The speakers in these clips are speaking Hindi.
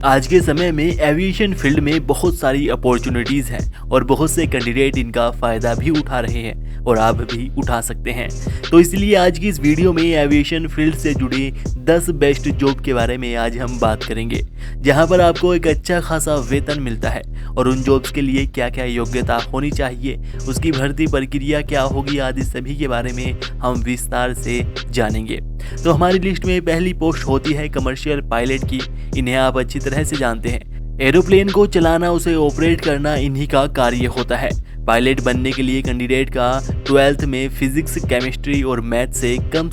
आज के समय में एविएशन फील्ड में बहुत सारी अपॉर्चुनिटीज़ हैं और बहुत से कैंडिडेट इनका फ़ायदा भी उठा रहे हैं और आप भी उठा सकते हैं। तो इसलिए आज की इस वीडियो में एविएशन फील्ड से जुड़ी 10 बेस्ट जॉब के बारे में आज हम बात करेंगे, जहां पर आपको एक अच्छा खासा वेतन मिलता है और उन जॉब्स के लिए क्या क्या योग्यता होनी चाहिए, उसकी भर्ती प्रक्रिया क्या होगी आदि सभी के बारे में हम विस्तार से जानेंगे। तो हमारी लिस्ट में पहली पोस्ट होती है कमर्शियल पायलट की। इन्हें आप अच्छी तरह से जानते हैं। एरोप्लेन को चलाना, उसे ऑपरेट करना इन्हीं का कार्य होता है। पायलट बनने के लिए कैंडिडेट का 12th में फिजिक्स, केमिस्ट्री और मैथ से कम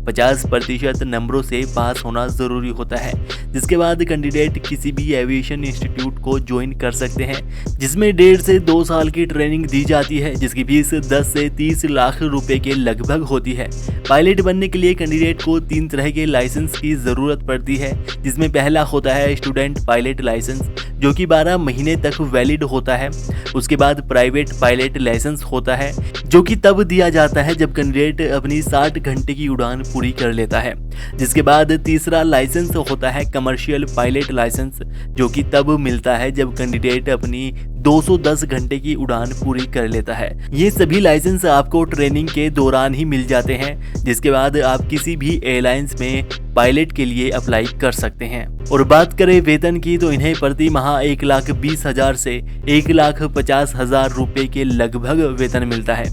50% नंबरों से पास होना ज़रूरी होता है, जिसके बाद कैंडिडेट किसी भी एविएशन इंस्टीट्यूट को ज्वाइन कर सकते हैं, जिसमें 1.5 से 2 साल की ट्रेनिंग दी जाती है, जिसकी फीस 10 से 30 लाख रुपए के लगभग होती है। पायलट बनने के लिए कैंडिडेट को 3 तरह के लाइसेंस की ज़रूरत पड़ती है, जिसमें पहला होता है स्टूडेंट पायलट लाइसेंस, जो कि 12 महीने तक वैलिड होता है। उसके बाद प्राइवेट पायलट लाइसेंस होता है, जो कि तब दिया जाता है जब कैंडिडेट अपनी 60 घंटे की उड़ान पूरी कर लेता है। जिसके बाद तीसरा लाइसेंस होता है कमर्शियल पायलट लाइसेंस, जो कि तब मिलता है जब कैंडिडेट अपनी 210 घंटे की उड़ान पूरी कर लेता है। ये सभी लाइसेंस आपको ट्रेनिंग के दौरान ही मिल जाते हैं, जिसके बाद आप किसी भी एयरलाइंस में पायलट के लिए अप्लाई कर सकते हैं। और बात करें वेतन की, तो इन्हें प्रति माह 1,20,000 से 1,50,000 रुपए के लगभग वेतन मिलता है।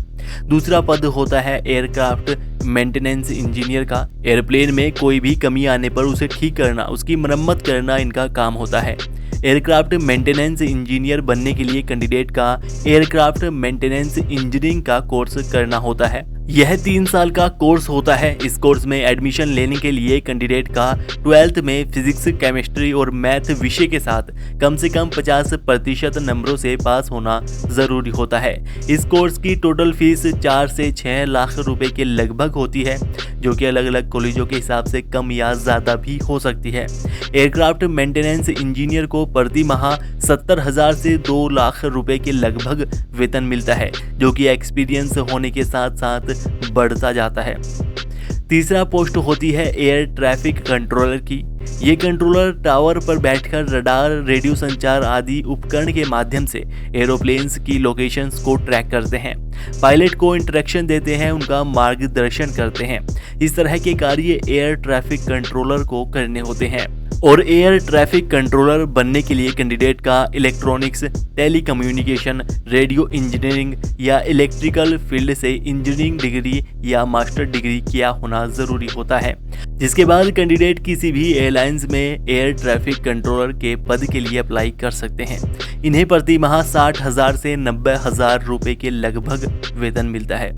दूसरा पद होता है एयरक्राफ्ट मेंटेनेंस इंजीनियर का। एयरप्लेन में कोई भी कमी आने पर उसे ठीक करना, उसकी मरम्मत करना इनका काम होता है। एयरक्राफ्ट मेंटेनेंस इंजीनियर बनने के लिए कैंडिडेट का एयरक्राफ्ट मेंटेनेंस इंजीनियरिंग का कोर्स करना होता है। यह 3 साल का कोर्स होता है। इस कोर्स में एडमिशन लेने के लिए कैंडिडेट का 12th में फिजिक्स, केमिस्ट्री और मैथ विषय के साथ कम से कम 50% नंबरों से पास होना जरूरी होता है। इस कोर्स की टोटल फीस 4 से 6 लाख रुपए के लगभग होती है, जो कि अलग अलग कॉलेजों के हिसाब से कम या ज़्यादा भी हो सकती है। एयरक्राफ्ट मेंटेनेंस इंजीनियर को प्रति माह 70,000 से 2 लाख रुपए के लगभग वेतन मिलता है, जो कि एक्सपीरियंस होने के साथ साथ बढ़ता जाता है। तीसरा पोस्ट होती है एयर ट्रैफिक कंट्रोलर की। ये कंट्रोलर टावर पर बैठकर रडार, रेडियो संचार आदि उपकरण के माध्यम से एरोप्लेन्स की लोकेशंस को ट्रैक करते हैं, पायलट को इंस्ट्रक्शन देते हैं, उनका मार्गदर्शन करते हैं। इस तरह के कार्य एयर ट्रैफिक कंट्रोलर को करने होते हैं। और एयर ट्रैफिक कंट्रोलर बनने के लिए कैंडिडेट का इलेक्ट्रॉनिक्स, टेलीकम्युनिकेशन, रेडियो इंजीनियरिंग या इलेक्ट्रिकल फील्ड से इंजीनियरिंग डिग्री या मास्टर डिग्री किया होना ज़रूरी होता है, जिसके बाद कैंडिडेट किसी भी एयरलाइंस में एयर ट्रैफिक कंट्रोलर के पद के लिए अप्लाई कर सकते हैं। इन्हें प्रति माह 60,000 से 90,000 रुपए के लगभग वेतन मिलता है।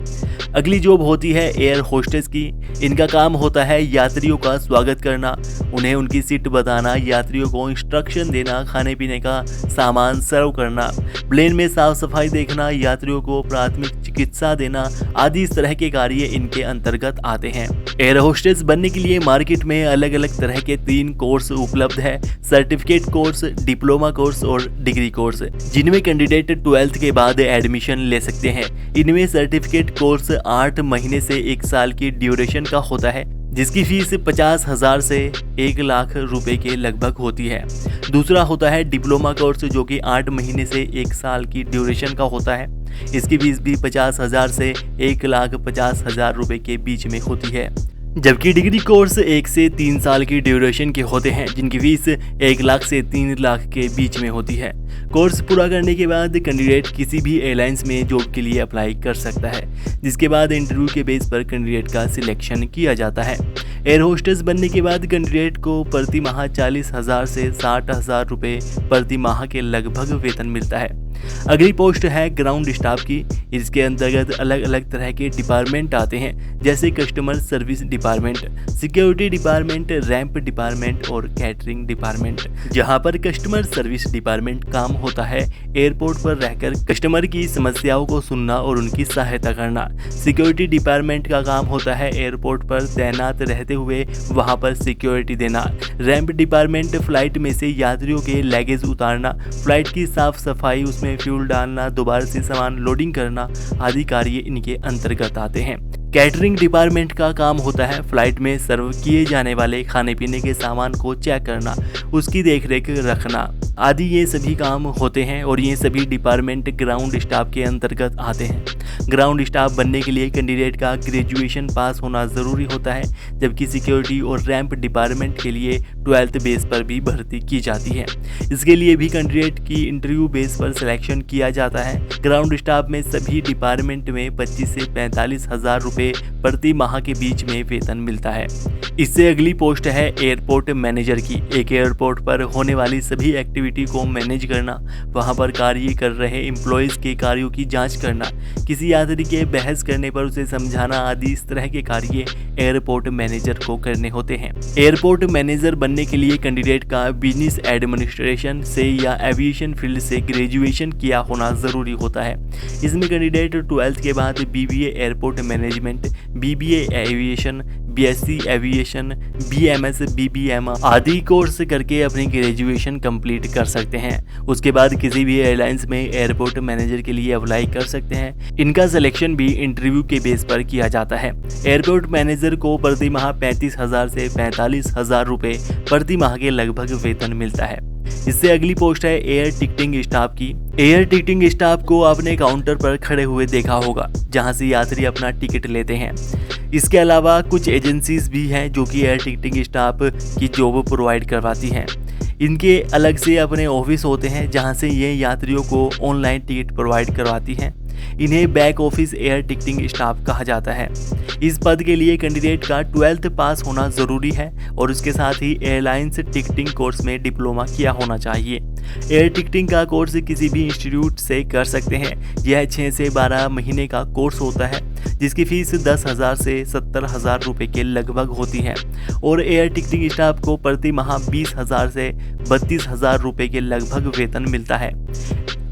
अगली जॉब होती है एयर होस्टेस की। इनका काम होता है यात्रियों का स्वागत करना, उन्हें उनकी सीट बताना, यात्रियों को इंस्ट्रक्शन देना, खाने पीने का सामान सर्व करना, प्लेन में साफ सफाई देखना, यात्रियों को प्राथमिक चिकित्सा देना आदि इस तरह के कार्य इनके अंतर्गत आते हैं। एयर होस्टेस बनने के लिए मार्केट में अलग अलग तरह के 3 कोर्स उपलब्ध है: सर्टिफिकेट कोर्स, डिप्लोमा कोर्स और डिग्री कोर्स, जिनमें कैंडिडेट 12th के बाद एडमिशन ले सकते हैं। इनमें सर्टिफिकेट कोर्स 8 महीने से 1 साल की ड्यूरेशन का होता है, जिसकी फीस 50,000 से 1 लाख रुपए के लगभग होती है। दूसरा होता है डिप्लोमा कोर्स, जो कि 8 महीने से 1 साल की ड्यूरेशन का होता है। इसकी फीस भी 50,000 से 1,50,000 रुपए के बीच में होती है। जबकि डिग्री कोर्स 1 से 3 साल की ड्यूरेशन के होते हैं, जिनकी फीस 1 लाख से 3 लाख के बीच में होती है। कोर्स पूरा करने के बाद कैंडिडेट किसी भी एयरलाइंस में जॉब के लिए अप्लाई कर सकता है, जिसके बाद इंटरव्यू के बेस पर कैंडिडेट का सिलेक्शन किया जाता है। एयर होस्टेस बनने के बाद कैंडिडेट को प्रति माह 40,000 से 60,000 रुपये प्रति माह के लगभग वेतन मिलता है। अगली पोस्ट है ग्राउंड स्टाफ की। इसके अंतर्गत अलग अलग तरह के डिपार्टमेंट आते हैं, जैसे customer service department, security department, ramp department और कैटरिंग डिपार्टमेंट। जहां पर कस्टमर सर्विस डिपार्टमेंट काम होता है एयरपोर्ट पर रहकर कस्टमर की समस्याओं को सुनना और उनकी सहायता करना। सिक्योरिटी डिपार्टमेंट का काम होता है एयरपोर्ट पर तैनात रहते हुए वहां पर सिक्योरिटी देना। रैंप डिपार्टमेंट फ्लाइट में से यात्रियों के लगेज उतारना, फ्लाइट की साफ सफाई, उसमें फ्यूल डालना, दोबारा से सामान लोडिंग करना आदि कार्य इनके अंतर्गत आते हैं। कैटरिंग डिपार्टमेंट का काम होता है फ्लाइट में सर्व किए जाने वाले खाने पीने के सामान को चेक करना, उसकी देखरेख रखना आदि ये सभी काम होते हैं और ये सभी डिपार्टमेंट ग्राउंड स्टाफ के अंतर्गत आते हैं। ग्राउंड स्टाफ बनने के लिए कैंडिडेट का ग्रेजुएशन पास होना ज़रूरी होता है, जबकि सिक्योरिटी और रैंप डिपार्टमेंट के लिए 12th बेस पर भी भर्ती की जाती है। इसके लिए भी कैंडिडेट की इंटरव्यू बेस पर सिलेक्शन किया जाता है। ग्राउंड स्टाफ में सभी डिपार्टमेंट में 25 से 45 हज़ार रुपये प्रति माह के बीच में वेतन मिलता है। इससे अगली पोस्ट है एयरपोर्ट मैनेजर की। एक एयरपोर्ट पर होने वाली सभी एक्टिविटी को मैनेज करना, वहां पर कार्य कर रहे एम्प्लॉयज़ के कार्यों की जांच करना, किसी यात्री के बहस करने पर उसे समझाना आदि इस तरह के कार्य एयरपोर्ट मैनेजर को करने होते हैं। एयरपोर्ट मैनेजर बनने के लिए कैंडिडेट का बिजनेस एडमिनिस्ट्रेशन से या एविएशन फील्ड से ग्रेजुएशन किया होना ज़रूरी होता है। इसमें कैंडिडेट 12th के बाद BBA airport management, BBA aviation, BSc aviation, BMS, BBM आदि कोर्स करके अपनी ग्रेजुएशन कंप्लीट कर सकते हैं। उसके बाद किसी भी एयरलाइंस में एयरपोर्ट मैनेजर के लिए अप्लाई कर सकते हैं। इनका सिलेक्शन भी इंटरव्यू के बेस पर किया जाता है। एयरपोर्ट मैनेजर को प्रति माह 35,000 से 45,000 रुपये प्रति माह के लगभग वेतन मिलता है। इससे अगली पोस्ट है एयर टिकटिंग स्टाफ की। एयर टिकटिंग स्टाफ को आपने काउंटर पर खड़े हुए देखा होगा, जहां से यात्री अपना टिकट लेते हैं। इसके अलावा कुछ एजेंसीज भी हैं जो कि एयर टिकटिंग स्टाफ की जॉब प्रोवाइड करवाती हैं। इनके अलग से अपने ऑफिस होते हैं जहां से ये यात्रियों को ऑनलाइन टिकट प्रोवाइड करवाती हैं। इन्हें back office air ticketing staff कहा जाता है। इस पद के लिए कैंडिडेट का 12th पास होना ज़रूरी है और उसके साथ ही एयरलाइंस टिकटिंग कोर्स में डिप्लोमा किया होना चाहिए। एयर टिकटिंग का कोर्स किसी भी इंस्टीट्यूट से कर सकते हैं। यह 6 से 12 महीने का कोर्स होता है, जिसकी फीस 10,000 से 70,000 रुपये के लगभग होती है और एयर टिकटिंग स्टाफ को प्रति माह 20,000 से 32,000 रुपये के लगभग वेतन मिलता है।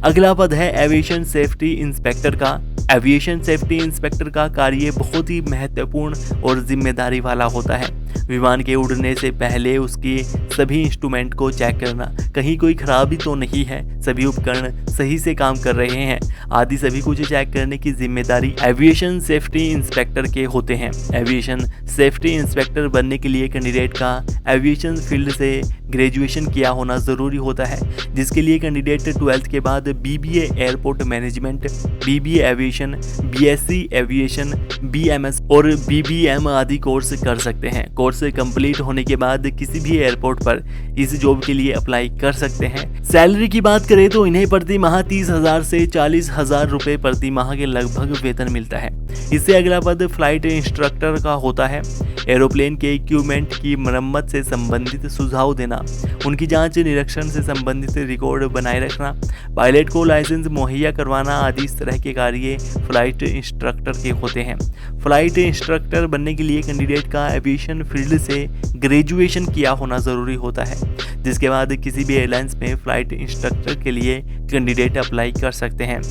अगला पद है एविएशन सेफ्टी इंस्पेक्टर का। एविएशन सेफ्टी इंस्पेक्टर का कार्य बहुत ही महत्वपूर्ण और जिम्मेदारी वाला होता है। विमान के उड़ने से पहले उसके सभी इंस्ट्रूमेंट को चेक करना, कहीं कोई खराबी तो नहीं है, सभी उपकरण सही से काम कर रहे हैं आदि सभी कुछ चेक करने की जिम्मेदारी एविएशन सेफ्टी इंस्पेक्टर के होते हैं। एविएशन सेफ्टी इंस्पेक्टर बनने के लिए कैंडिडेट का एविएशन फील्ड से ग्रेजुएशन किया होना ज़रूरी होता है, जिसके लिए कैंडिडेट 12th के बाद BBA airport management, BBA aviation, BSc aviation, BMS और BBM आदि कोर्स कर सकते हैं। कोर्स कंप्लीट होने के बाद किसी भी एयरपोर्ट पर इस जॉब के लिए अप्लाई कर सकते हैं। सैलरी की बात करें तो इन्हें प्रति माह 30,000 से 40,000 रुपये प्रति माह के लगभग वेतन मिलता है। इससे अगला पद फ्लाइट इंस्ट्रक्टर का होता है। एरोप्लेन के इक्विपमेंट की मरम्मत से संबंधित सुझाव देना, उनकी जांच निरीक्षण से संबंधित रिकॉर्ड बनाए रखना, पायलट को लाइसेंस मुहैया करवाना आदि इस तरह के कार्य फ्लाइट इंस्ट्रक्टर के होते हैं। फ्लाइट इंस्ट्रक्टर बनने के लिए कैंडिडेट का एविएशन फील्ड से ग्रेजुएशन किया होना ज़रूरी होता है, जिसके बाद किसी भी एयरलाइंस में फ्लाइट इंस्ट्रक्टर के लिए कैंडिडेट अप्लाई कर सकते हैं।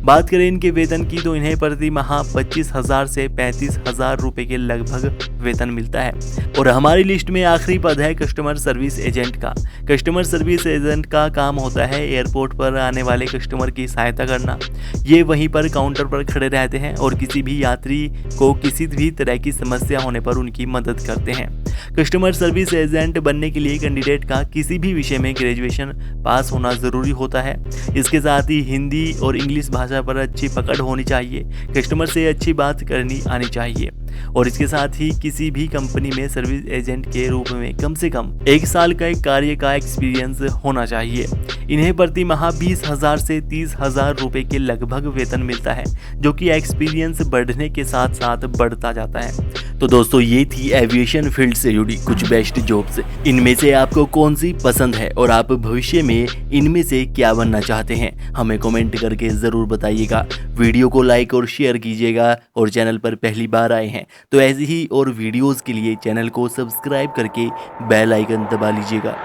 बात करें इनके वेतन की तो इन्हें प्रति माह 25,000 से 35,000 रुपये के लगभग वेतन मिलता है। और हमारी लिस्ट में आखिरी पद है कस्टमर सर्विस एजेंट का। कस्टमर सर्विस एजेंट का काम होता है एयरपोर्ट पर आने वाले कस्टमर की सहायता करना। ये वहीं पर काउंटर पर खड़े रहते हैं और किसी भी यात्री को किसी भी तरह की समस्या होने पर उनकी मदद करते हैं। कस्टमर सर्विस एजेंट बनने के लिए कैंडिडेट का किसी भी विषय में ग्रेजुएशन पास होना ज़रूरी होता है। इसके साथ ही हिंदी और इंग्लिश भाषा पर अच्छी पकड़ होनी चाहिए, कस्टमर से अच्छी बात करनी आनी चाहिए और इसके साथ ही किसी भी कंपनी में सर्विस एजेंट के रूप में कम से कम 1 साल का कार्य का एक्सपीरियंस होना चाहिए। इन्हें प्रति माह 20,000 से 30,000 रुपये के लगभग वेतन मिलता है, जो कि एक्सपीरियंस बढ़ने के साथ साथ बढ़ता जाता है। तो दोस्तों ये थी एविएशन फील्ड से जुड़ी कुछ बेस्ट जॉब्स। इनमें से आपको कौन सी पसंद है और आप भविष्य में इनमें से क्या बनना चाहते हैं, हमें कमेंट करके ज़रूर बताइएगा। वीडियो को लाइक और शेयर कीजिएगा और चैनल पर पहली बार आए हैं तो ऐसी ही और वीडियोज़ के लिए चैनल को सब्सक्राइब करके बेल आइकन दबा लीजिएगा।